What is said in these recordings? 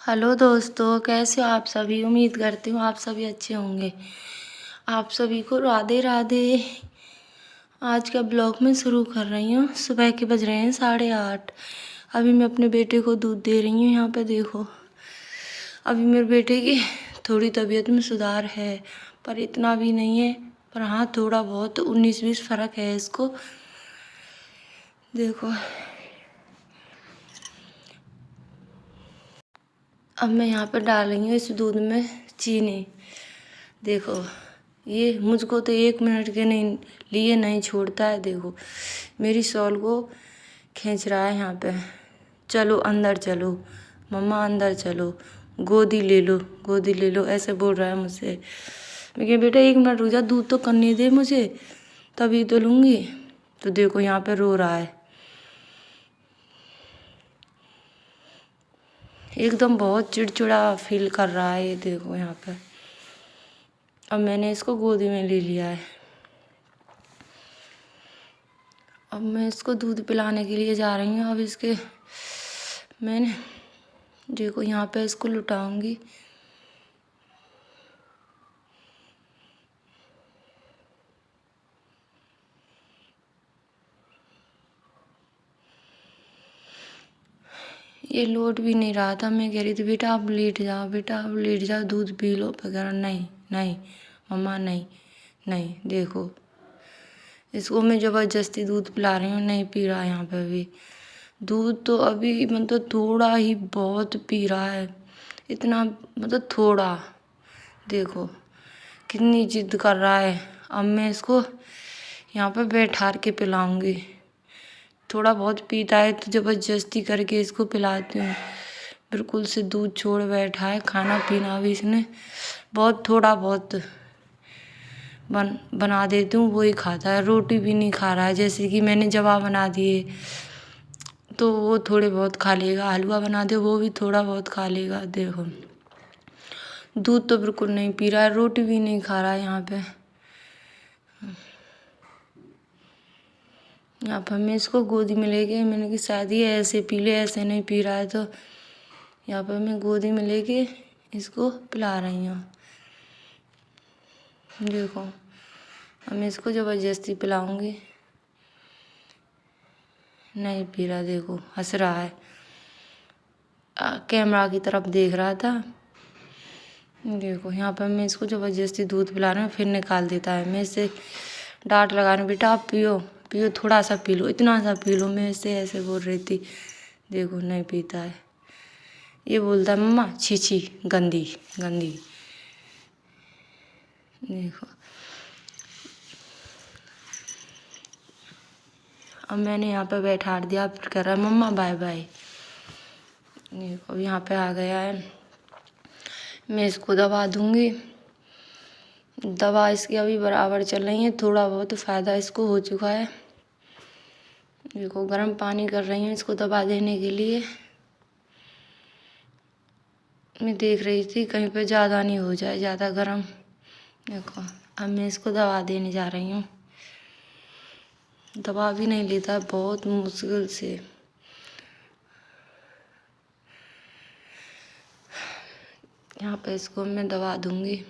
Hello दोस्तों, कैसे हो आप सभी। उम्मीद करती हूँ आप सभी अच्छे होंगे। आप सभी को राधे राधे। आज का ब्लॉग मैं शुरू कर रही हूँ। सुबह के बज रहे हैं 8:30। अभी मैं अपने बेटे को दूध दे रही हूँ। यहाँ पे देखो, अभी मेरे बेटे की थोड़ी तबीयत में सुधार है, पर इतना भी नहीं है। पर हाँ, थोड़ा बहुत 19-20 फर्क है इसको। देखो, अब मैं यहाँ पर डाल रही हूँ इस दूध में चीनी। देखो, ये मुझको तो 1 मिनट के नहीं लिए नहीं छोड़ता है। देखो, मेरी शॉल को खींच रहा है यहाँ पे। चलो अंदर चलो मम्मा, अंदर चलो, गोदी ले लो, गोदी ले लो, ऐसे बोल रहा है मुझसे। मैं कहा बेटा 1 मिनट रुक जा, दूध तो करने दे मुझे, तभी तो लूँगी। तो देखो यहाँ पे रो रहा है, एकदम बहुत चिड़चिड़ा फील कर रहा है। ये देखो यहाँ पे, अब मैंने इसको गोदी में ले लिया है। अब मैं इसको दूध पिलाने के लिए जा रही हूँ। अब इसके मैंने देखो यहाँ पे इसको लुटाऊंगी। ये लोट भी नहीं रहा था। मैं कह रही थी बेटा आप लेट जाओ, बेटा आप लेट जाओ, दूध पी लो वगैरह। नहीं नहीं मम्मा, नहीं नहीं। देखो, इसको मैं ज़बरदस्ती दूध पिला रही हूँ, नहीं पी रहा। यहाँ पे भी दूध तो अभी मतलब थोड़ा ही बहुत पी रहा है, इतना मतलब थोड़ा। देखो कितनी जिद कर रहा है। अब मैं इसको यहाँ पे बैठा के पिलाऊंगी। थोड़ा बहुत पीता है तो ज़बरदस्ती करके इसको पिलाती हूँ। बिल्कुल से दूध छोड़ बैठा है। खाना पीना भी इसने बहुत थोड़ा बहुत बना देती हूँ, वही खाता है। रोटी भी नहीं खा रहा है। जैसे कि मैंने जवा बना दिए तो वो थोड़े बहुत खा लेगा, हलवा बना दे वो भी थोड़ा बहुत खा लेगा। देखो, दूध तो बिल्कुल नहीं पी रहा है, रोटी भी नहीं खा रहा है। यहाँ पर मैं इसको गोदी में लेके, मैंने कि शायद ये ऐसे पी ले, ऐसे नहीं पी रहा है। तो यहाँ पर मैं गोदी में लेके इसको पिला रही हूँ। देखो, अब मैं इसको ज़बरदस्ती पिलाऊंगी। नहीं पी रहा। देखो हंस रहा है, कैमरा की तरफ देख रहा था। देखो यहाँ पर मैं इसको ज़बरदस्ती दूध पिला रही हूँ, फिर निकाल देता है। मैं इसे डांट लगा रही हूँ, बेटा आप पियो पियो, थोड़ा सा पी लो, इतना सा पी लो। मैं इसे ऐसे बोल रही थी। देखो नहीं पीता है। ये बोलता है मम्मा छी छी, गंदी गंदी। देखो, अब मैंने यहाँ पे बैठा दिया, फिर कह रहा है मम्मा बाय बाय। देखो यहाँ पे आ गया है। मैं इसको दवा दूंगी। दवा इसकी अभी बराबर चल रही है, थोड़ा बहुत फ़ायदा इसको हो चुका है। देखो गर्म पानी कर रही हूँ इसको दवा देने के लिए। मैं देख रही थी कहीं पे ज़्यादा नहीं हो जाए, ज़्यादा गर्म। देखो, अब मैं इसको दवा देने जा रही हूँ। दवा भी नहीं लेता, बहुत मुश्किल से। यहाँ पे इसको मैं दवा दूंगी।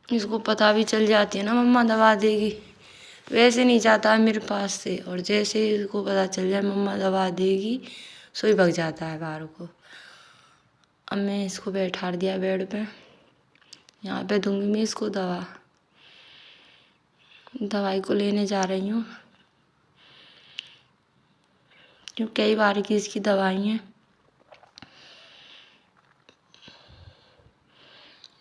इसको पता भी चल जाती है ना मम्मा दवा देगी, वैसे नहीं जाता है मेरे पास से। और जैसे ही इसको पता चल जाए मम्मा दवा देगी, सोई भग जाता है बाहर को। अब मैं इसको बैठा दिया बेड पे। यहाँ पे दूंगी मैं इसको दवा। दवाई को लेने जा रही हूँ, क्योंकि कई बार की इसकी दवाई है।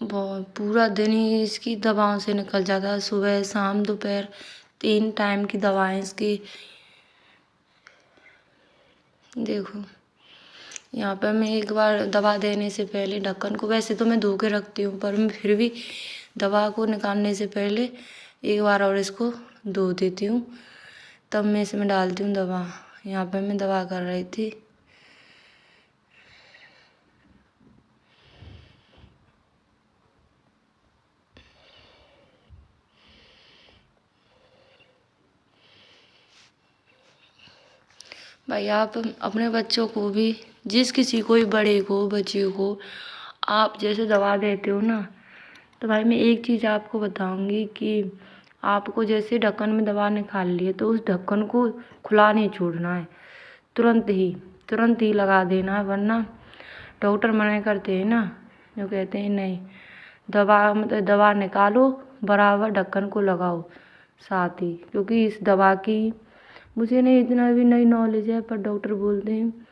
बहुत पूरा दिन ही इसकी दवाओं से निकल जाता है। सुबह शाम दोपहर 3 टाइम की दवाएं इसकी। देखो यहाँ पर मैं एक बार दवा देने से पहले ढक्कन को, वैसे तो मैं धो के रखती हूँ, पर मैं फिर भी दवा को निकालने से पहले एक बार और इसको धो देती हूँ, तब मैं इसमें डालती हूँ दवा। यहाँ पर मैं दवा कर रही थी। भाई आप अपने बच्चों को भी, जिस किसी को भी, बड़े को बच्चे को, आप जैसे दवा देते हो ना, तो भाई मैं एक चीज़ आपको बताऊंगी कि आपको जैसे ढक्कन में दवा निकाल ली है तो उस ढक्कन को खुला नहीं छोड़ना है, तुरंत ही लगा देना है। वरना डॉक्टर मना करते हैं ना, जो कहते हैं नहीं, दवा मतलब दवा निकालो बराबर ढक्कन को लगाओ साथ ही, क्योंकि इस दवा की मुझे नहीं इतना भी नहीं नॉलेज है, पर डॉक्टर बोलते हैं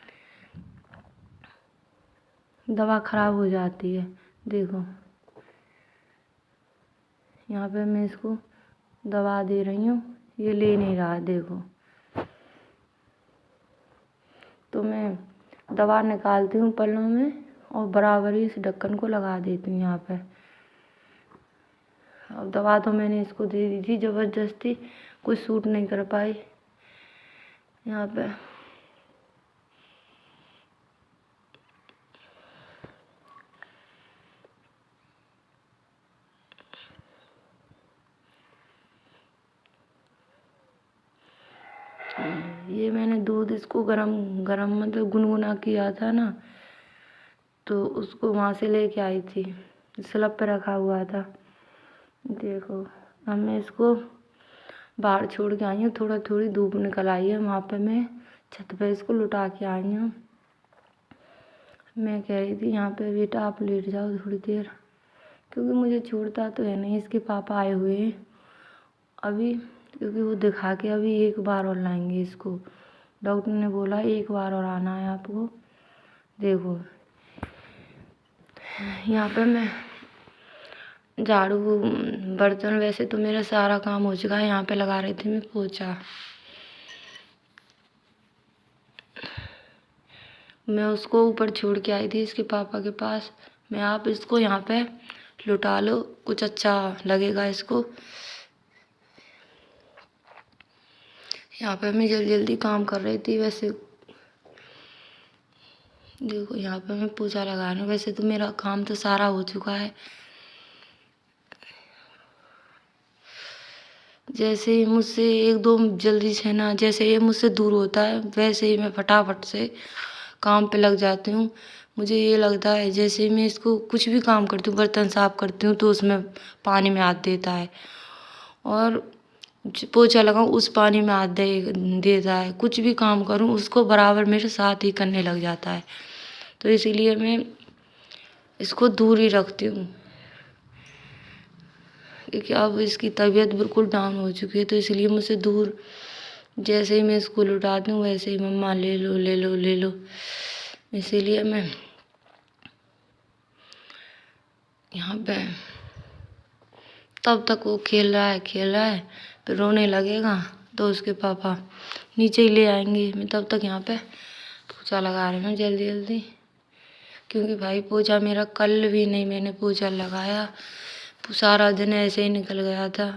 दवा ख़राब हो जाती है। देखो यहाँ पे मैं इसको दवा दे रही हूँ, ये ले नहीं रहा, देखो। तो मैं दवा निकालती हूँ पल्लों में और बराबर ही इस ढक्कन को लगा देती हूँ यहाँ पे। अब दवा तो मैंने इसको दे दी थी ज़बरदस्ती, कुछ सूट नहीं कर पाई यहाँ पे। ये मैंने दूध इसको गरम गरम मतलब गुनगुना किया था ना, तो उसको वहाँ से लेके आई थी, स्लैब पे रखा हुआ था। देखो अब मैं इसको बाहर छोड़ के आई हूँ, थोड़ी धूप निकल आई है, वहाँ पे मैं छत पे इसको लुटा के आई हूँ। मैं कह रही थी यहाँ पे बेटा आप लेट जाओ थोड़ी देर, क्योंकि मुझे छोड़ता तो है नहीं। इसके पापा आए हुए हैं अभी, क्योंकि वो दिखा के अभी एक बार और लाएंगे इसको। डॉक्टर ने बोला एक बार और आना है आपको। देखो यहाँ पे मैं झाड़ू बर्तन, वैसे तो मेरा सारा काम हो चुका है, यहाँ पे लगा रही थी मैं पोछा। मैं उसको ऊपर छोड़ के आई थी इसके पापा के पास। मैं आप इसको यहाँ पे लुटा लो, कुछ अच्छा लगेगा इसको। यहाँ पे मैं जल्दी जल्दी काम कर रही थी वैसे। देखो यहाँ पे मैं पोछा लगा रही हूँ, वैसे तो मेरा काम तो सारा हो चुका है। जैसे ही मुझसे एक दो जल्दी से ना, जैसे ये मुझसे दूर होता है वैसे ही मैं फटाफट से काम पे लग जाती हूँ। मुझे ये लगता है जैसे मैं इसको कुछ भी काम करती हूँ, बर्तन साफ करती हूँ तो उसमें पानी में हाथ देता है, और पोछा लगाऊँ उस पानी में हाथ देता है। कुछ भी काम करूँ उसको बराबर मेरे साथ ही करने लग जाता है, तो इसीलिए मैं इसको दूर ही रखती हूँ। क्योंकि अब इसकी तबीयत बिल्कुल डाउन हो चुकी है, तो इसलिए मुझसे दूर, जैसे ही मैं इसको लुटाती हूँ वैसे ही मम्मा ले लो ले लो ले लो। इसीलिए मैं यहाँ पे, तब तक वो खेल रहा है, फिर रोने लगेगा तो उसके पापा नीचे ही ले आएंगे। मैं तब तक यहाँ पे पोछा लगा रही हूँ जल्दी जल्दी, क्योंकि भाई पोछा मेरा कल भी नहीं मैंने पोछा लगाया, सारा दिन ऐसे ही निकल गया था।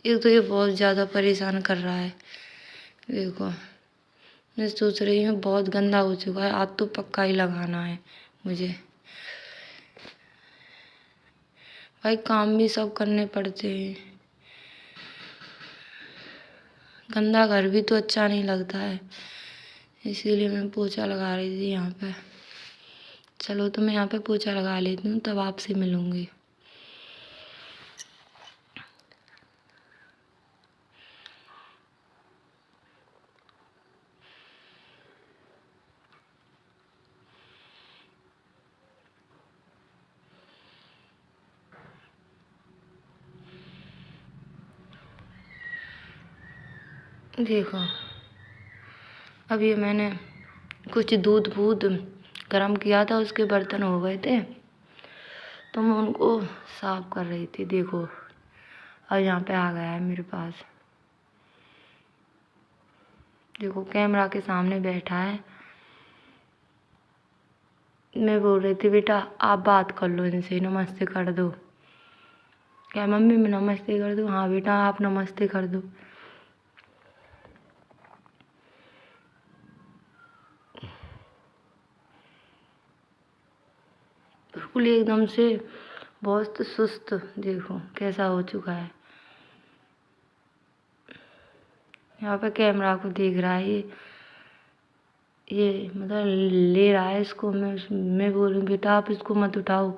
एक तो ये बहुत ज़्यादा परेशान कर रहा है। देखो मैं सोच रही हूँ बहुत गंदा हो चुका है, आज तो पक्का ही लगाना है मुझे। भाई काम भी सब करने पड़ते हैं, गंदा घर भी तो अच्छा नहीं लगता है, इसीलिए मैं पोछा लगा रही थी यहाँ पे। चलो तो मैं यहाँ पे पोछा लगा लेती हूँ, तब आपसे मिलूँगी। देखो अब ये मैंने कुछ दूध गरम किया था, उसके बर्तन हो गए थे तो मैं उनको साफ कर रही थी। देखो अब यहाँ पे आ गया है मेरे पास, देखो कैमरा के सामने बैठा है। मैं बोल रही थी बेटा आप बात कर लो इनसे, नमस्ते कर दो। क्या मम्मी मैं नमस्ते कर दूँ? हाँ बेटा आप नमस्ते कर दो। बिल्कुल एकदम से बहुत सुस्त, देखो कैसा हो चुका है। यहाँ पे कैमरा को देख रहा है ये मतलब ले रहा है इसको। मैं बोल रही हूँ बेटा आप इसको मत उठाओ,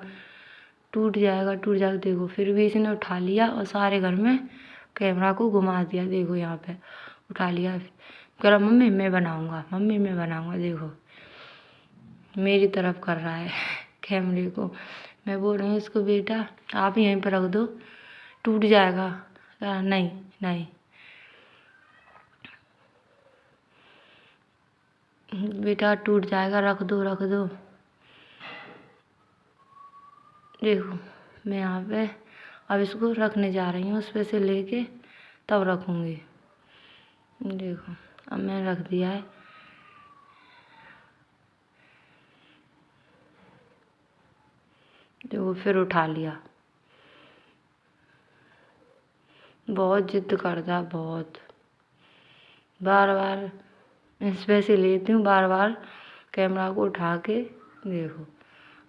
टूट जाएगा टूट जाएगा। देखो फिर भी इसने उठा लिया और सारे घर में कैमरा को घुमा दिया। देखो यहाँ पे उठा लिया, कह रहा मम्मी मैं बनाऊँगा, मम्मी मैं बनाऊँगा। देखो मेरी तरफ कर रहा है कैमरे को। मैं बोल रही हूँ इसको बेटा आप यहीं पर रख दो, टूट जाएगा। नहीं नहीं बेटा टूट जाएगा, रख दो रख दो। देखो मैं यहाँ पे अब इसको रखने जा रही हूँ, उस पे से लेके तब रखूँगी। देखो अब मैंने रख दिया है। देखो फिर उठा लिया। बहुत जिद करता, बहुत बार बार इस पे से लेती हूँ, बार बार कैमरा को उठा के देखो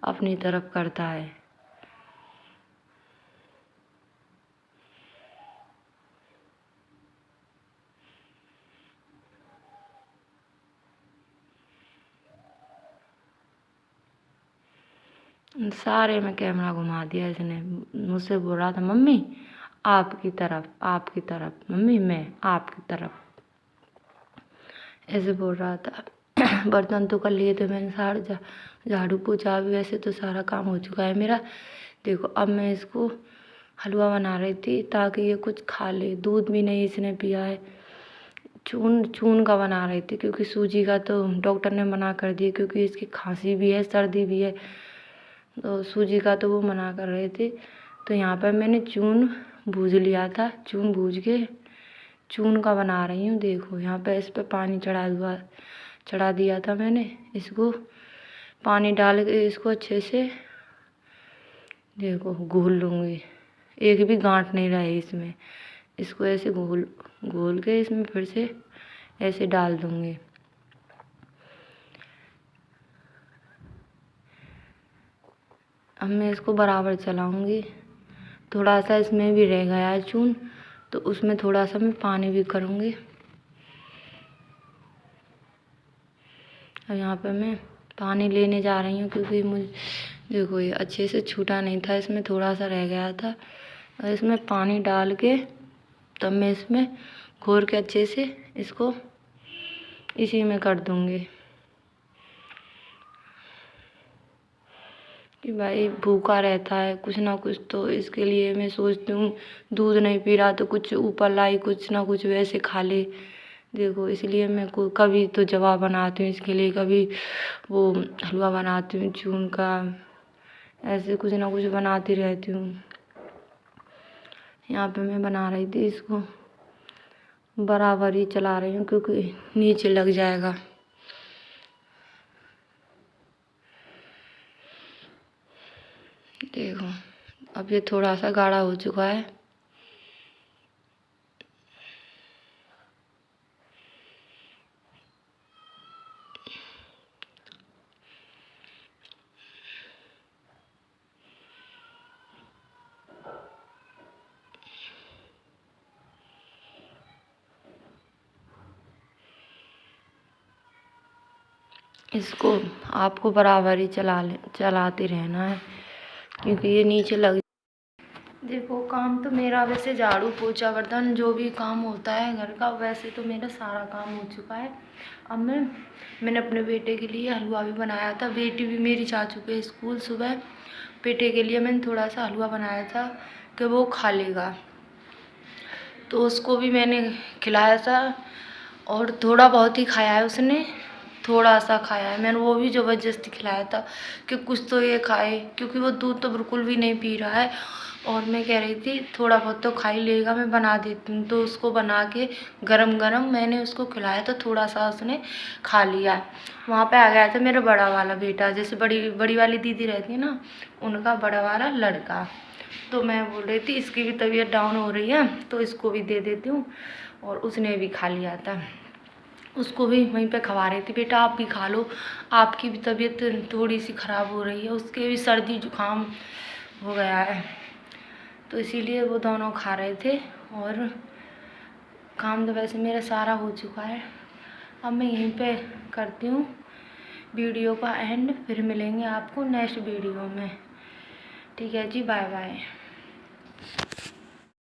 अपनी तरफ करता है। सारे में कैमरा घुमा दिया इसने। मुझसे बोल रहा था मम्मी आपकी तरफ, आपकी तरफ, मम्मी मैं आपकी तरफ, ऐसे बोल रहा था। बर्तन तो कर लिए थे मैंने, सारा झाड़ू पोछा भी, वैसे तो सारा काम हो चुका है मेरा। देखो अब मैं इसको हलवा बना रही थी ताकि ये कुछ खा ले। दूध भी नहीं इसने पिया है। चून का बना रही थी क्योंकि सूजी का तो डॉक्टर ने मना कर दिया, क्योंकि इसकी खांसी भी है सर्दी भी है, तो सूजी का तो वो मना कर रहे थे। तो यहाँ पर मैंने चून भूज लिया था, चून भूज के चून का बना रही हूँ। देखो यहाँ पे इस पर पानी चढ़ा दिया था मैंने। इसको पानी डाल के इसको अच्छे से देखो घोल लूँगी, एक भी गांठ नहीं रहे इसमें। इसको ऐसे घोल के इसमें फिर से ऐसे डाल दूँगी। अब मैं इसको बराबर चलाऊँगी। थोड़ा सा इसमें भी रह गया है चून, तो उसमें थोड़ा सा मैं पानी भी करूँगी। अब यहाँ पे मैं पानी लेने जा रही हूँ क्योंकि मुझे देखो ये अच्छे से छूटा नहीं था, इसमें थोड़ा सा रह गया था। और इसमें पानी डाल के तब मैं इसमें घोर के अच्छे से इसको इसी में कर दूँगी। कि भाई भूखा रहता है कुछ ना कुछ, तो इसके लिए मैं सोचती हूँ दूध नहीं पी रहा तो कुछ ऊपर लाई कुछ ना कुछ वैसे खा ले। देखो इसलिए मैं कभी तो जवाब बनाती हूँ इसके लिए, कभी वो हलवा बनाती हूँ चून का, ऐसे कुछ ना कुछ बनाती रहती हूँ। यहाँ पे मैं बना रही थी, इसको बराबर ही चला रही हूँ क्योंकि नीचे लग जाएगा। देखो अब ये थोड़ा सा गाढ़ा हो चुका है। इसको आपको बराबर ही चलाते रहना है क्योंकि ये नीचे लग। देखो काम तो मेरा वैसे झाड़ू पोछा बर्तन जो भी काम होता है घर का, वैसे तो मेरा सारा काम हो चुका है। अब मैंने अपने बेटे के लिए हलवा भी बनाया था। बेटी भी मेरी जा चुकी है स्कूल। सुबह बेटे के लिए मैंने थोड़ा सा हलवा बनाया था कि वो खा लेगा, तो उसको भी मैंने खिलाया था और थोड़ा बहुत ही खाया है उसने, थोड़ा सा खाया है मैंने, वो भी ज़बरदस्ती खिलाया था कि कुछ तो ये खाए, क्योंकि वो दूध तो बिल्कुल भी नहीं पी रहा है। और मैं कह रही थी थोड़ा बहुत तो खा ही लेगा, मैं बना देती हूँ। तो उसको बना के गरम गरम मैंने उसको खिलाया तो थोड़ा सा उसने खा लिया। वहाँ पे आ गया था मेरा बड़ा वाला बेटा, जैसे बड़ी वाली दीदी रहती है ना, उनका बड़ा वाला लड़का। तो मैं बोल रही थी इसकी भी तबीयत डाउन हो रही है तो इसको भी दे देती हूँ, और उसने भी खा लिया था। उसको भी वहीं पे खवा रही थी, बेटा आप भी खा लो, आपकी भी तबीयत थोड़ी सी ख़राब हो रही है, उसके भी सर्दी जुकाम हो गया है, तो इसीलिए वो दोनों खा रहे थे। और काम तो वैसे मेरा सारा हो चुका है। अब मैं यहीं पे करती हूँ वीडियो का एंड, फिर मिलेंगे आपको नेक्स्ट वीडियो में। ठीक है जी, बाय बाय।